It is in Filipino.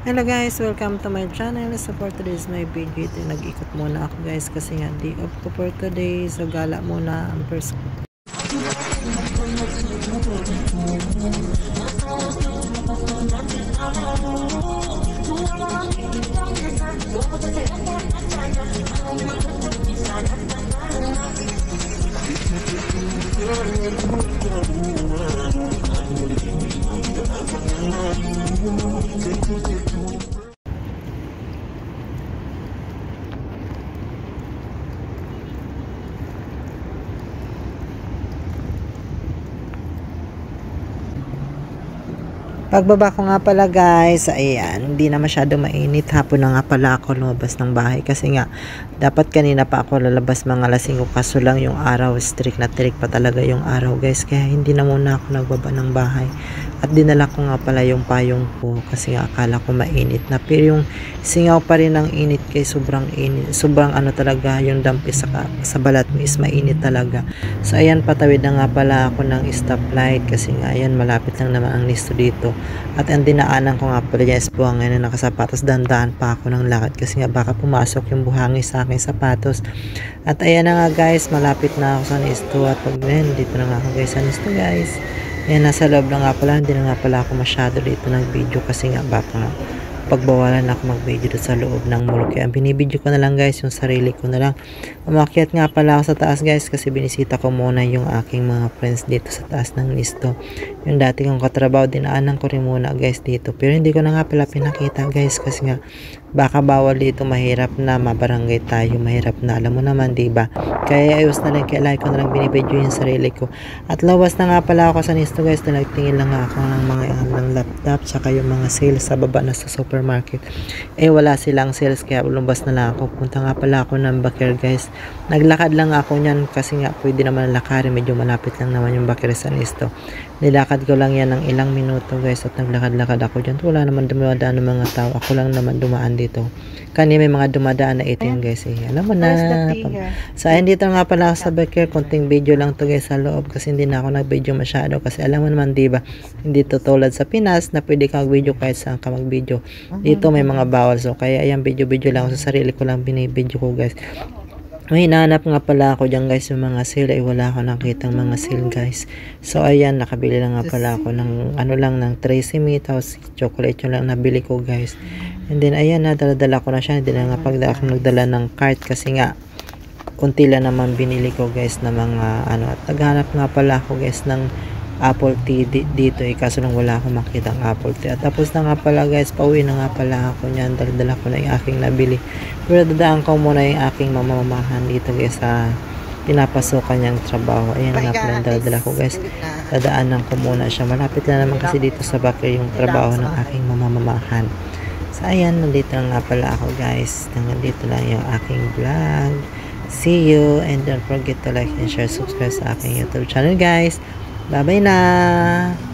Hello guys, welcome to my channel. So for today's my video, ito nag-ikot muna ako guys kasi nga day off ko for today. So gala muna ang first. Pagbaba ko nga pala guys, ayan, hindi na masyado mainit. Hapon na nga pala ako lumabas ng bahay kasi nga dapat kanina pa ako lalabas mga alas 5 kaso lang yung araw, strict na trick pa talaga yung araw guys. Kaya hindi na muna ako nagbaba ng bahay. At dinala ko nga pala yung payong ko kasi nga akala ko mainit na. Pero yung singaw pa rin ng init kay sobrang init. Sobrang ano talaga yung dampi sa balat mo is mainit talaga. So ayan, patawid na nga pala ako ng stoplight kasi nga ayan malapit lang naman ang listo dito. At ang dinaanan ko nga pala dyan is buhangin na nakasapatos. Dandaan pa ako ng lakad kasi nga baka pumasok yung buhangin sa aking sapatos. At ayan na nga guys, malapit na ako sa Nisto. At pag dito na nga ako guys sa Nisto guys. Ayan, nasa loob na nga pala. Hindi na nga pala ako masyado dito ng video kasi nga baka pagbawalan ako mag-video dito sa loob ng mall. Kaya ang binibideo ko na lang guys, yung sarili ko na lang. Umakyat nga pala ako sa taas guys kasi binisita ko muna yung aking mga friends dito sa taas ng Nisto. Yung dati kong katrabaho, dinaanan ko rin muna guys dito. Pero hindi ko na nga pala pinakita guys kasi nga baka bawal dito, mahirap na mabarangay tayo, mahirap na, alam mo naman diba? Kaya ayos na lang, kaya like ko na lang binibideo yung sarili ko. At lawas na nga pala ako sa Nisto guys, na nagtingin lang ako ng mga ng laptop tsaka yung mga sales sa baba na sa supermarket. Eh wala silang sales kaya lumabas na lang ako. Punta nga pala ako ng Bakir guys. Naglakad lang ako niyan kasi nga pwede naman lakarin, medyo malapit lang naman yung Bakir sa Nisto. Nilakad ko lang yan ng ilang minuto guys at naglakad-lakad ako dyan. Wala naman dumadaan ng mga tao, ako lang naman dumaan dito. Kanina may mga dumadaan na itim guys eh. Alam mo na. So ayun, dito nga pala ako sa Bakir. Konting video lang to guys sa loob kasi hindi na ako nag-video masyado kasi alam mo naman diba, hindi to tulad sa Pinas na pwede kang mag-video kahit saan ka mag-video. Dito may mga bawal, so kaya ayan, video-video lang ako sa sarili ko lang binibideo ko guys. May hinahanap nga pala ako dyan guys yung mga sale, ay wala ako nakitang mga sale guys. So ayan, nakabili lang nga pala ako ng ano lang, ng Tresemme, tapos chocolate yung lang nabili ko guys. And then ayan, nadala-dala ko na siya. Hindi na nga pagda ako nagdala ng cart kasi nga kunti lang naman binili ko guys na mga ano. At naghanap nga pala ako guys ng apple tea dito eh, kaso lang wala akong makitang apple tea. At tapos na nga pala guys, pauwi na nga pala ako niyan. Dala-dala ko na yung aking nabili. Pero dadaan ko muna yung aking mamamahan dito guys sa pinapasukan niyang trabaho. Ayan nga pala yung dala-dala ko guys. Dadaanan ko muna siya. Malapit na naman kasi dito sa Bakir yung trabaho ng aking mamamahan. So ayan, nandito na nga pala ako guys. Nandito lang yung aking vlog. See you and don't forget to like and share, subscribe sa aking YouTube channel guys. Bye bye na.